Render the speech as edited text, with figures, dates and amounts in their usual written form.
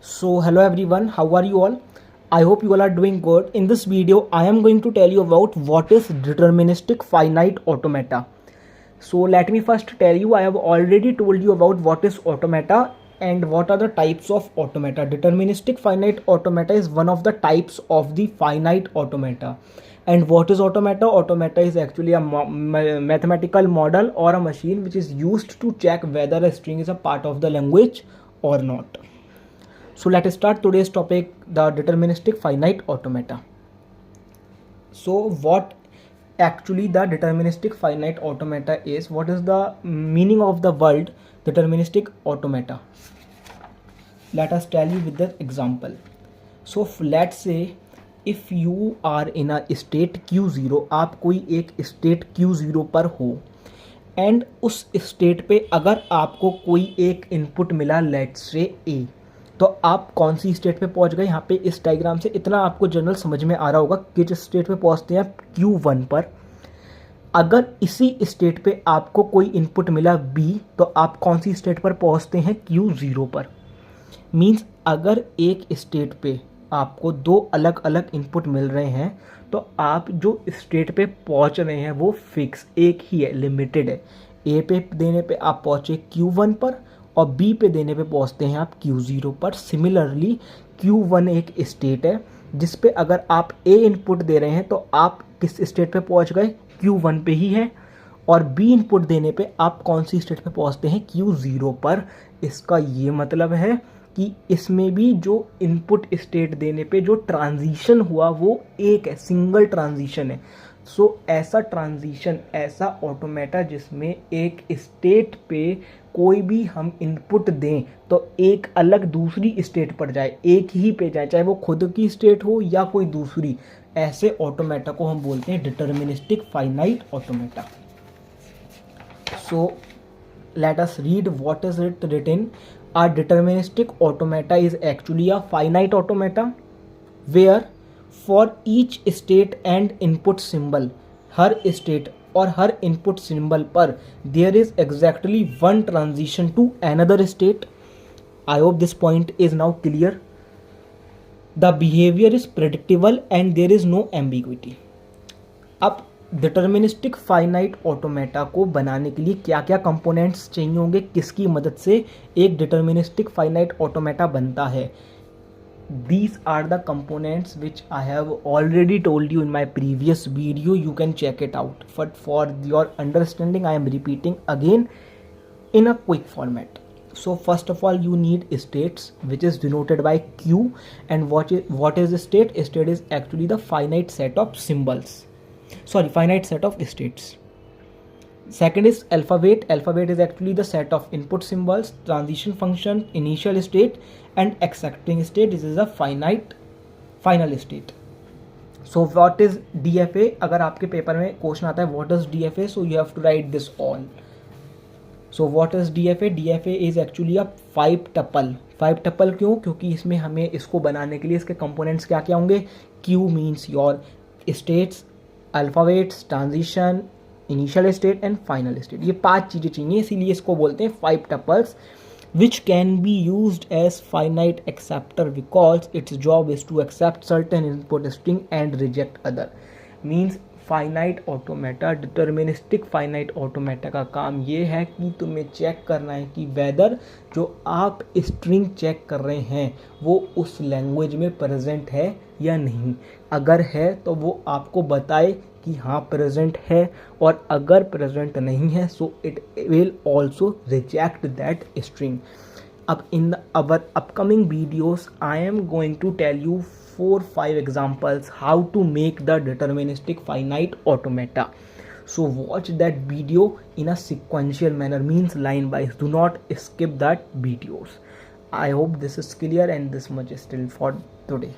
So hello everyone, how are you all? I hope you all are doing good. In this video, I am going to tell you about what is deterministic finite automata. So let me first tell you, I have already told you about what is automata and what are the types of automata. Deterministic finite automata is one of the types of the finite automata. And what is automata? Automata is actually a mathematical model or a machine which is used to check whether a string is a part of the language or not. So let us start today's topic, the deterministic finite automata. So what actually the deterministic finite automata is? What is the meaning of the word deterministic automata? Let us tell you with the example. So let's say if you are in a state Q0, आप कोई एक state Q0 पर हो and उस state पे अगर आपको कोई एक इनपुट मिला लेट्स से A, तो आप कौन सी स्टेट पे पहुंच गए? यहाँ पे इस डायग्राम से इतना आपको जनरल समझ में आ रहा होगा कि जिस स्टेट पे पहुंचते हैं आप Q1 पर, अगर इसी स्टेट पे आपको कोई इनपुट मिला B, तो आप कौन सी स्टेट पर पहुंचते हैं? Q0 पर। मीन्स अगर एक स्टेट पे आपको दो अलग अलग इनपुट मिल रहे हैं तो आप जो स्टेट पे पहुंच रहे हैं वो फिक्स एक ही है, लिमिटेड है। ए पे देने पे आप पहुंचे Q1 पर और बी पे देने पे पहुंचते हैं आप Q0 पर। सिमिलरली Q1 एक स्टेट है जिस पे अगर आप ए इनपुट दे रहे हैं तो आप किस स्टेट पे पहुंच गए? Q1 पे ही है। और बी इनपुट देने पे आप कौन सी स्टेट पे पहुंचते हैं? Q0 पर। इसका ये मतलब है कि इसमें भी जो इनपुट स्टेट देने पे जो ट्रांजिशन हुआ वो एक है, सिंगल ट्रांजिशन है। सो ऐसा ट्रांजिशन, ऐसा ऑटोमेटा जिसमें एक स्टेट पे कोई भी हम इनपुट दें तो एक अलग दूसरी स्टेट पर जाए, एक ही पे जाए, चाहे वो खुद की स्टेट हो या कोई दूसरी, ऐसे ऑटोमेटा को हम बोलते हैं deterministic finite automata. So let us read what is it written. A deterministic automata is actually a finite automata where for each state and input symbol, her state और हर input symbol पर there is exactly one transition to another state. I hope this point is now clear. The behavior is predictable and there is no ambiguity. अब deterministic finite automata को बनाने के लिए क्या क्या components चाहिए होंगे, किसकी मदद से एक डिटर्मिनिस्टिक फाइनाइट ऑटोमेटा बनता है? These are the components which I have already told you in my previous video, you can check it out, but for your understanding I am repeating again in a quick format. So first of all you need states which is denoted by Q, and what is the state? State is actually the finite set of symbols, finite set of states. Second is alphabet. Alphabet is actually the set of input symbols, transition function, initial state and accepting state. This is a final state. So what is DFA? अगर आपके paper में question आता है what is DFA, so you have to write this all. So what is DFA? DFA is actually a 5 tuple. 5 tuple क्यों? क्योंकि इसमें हमें इसको बनाने के लिए इसके कंपोनेंट्स क्या क्या होंगे? Q means your states, alphabets, transition, initial state and final state. ये 5 चीज़ें चाहिए, इसीलिए इसको बोलते हैं 5 tuples which can be used as finite acceptor because its job is to accept certain input string and reject other. Means finite automata, deterministic finite automata का काम ये है कि तुम्हें चेक करना है कि वेदर जो आप स्ट्रिंग चेक कर रहे हैं वो उस लैंग्वेज में प्रेजेंट है या नहीं। अगर है तो वो आपको बताए कि हाँ प्रेजेंट है, और अगर प्रेजेंट नहीं है so it will also reject that string. अब इन our upcoming videos I am going to tell you 4-5 examples how to make the deterministic finite automata. So watch that video in a sequential manner, means line wise. Do not skip that videos. I hope this is clear and this much is still for today.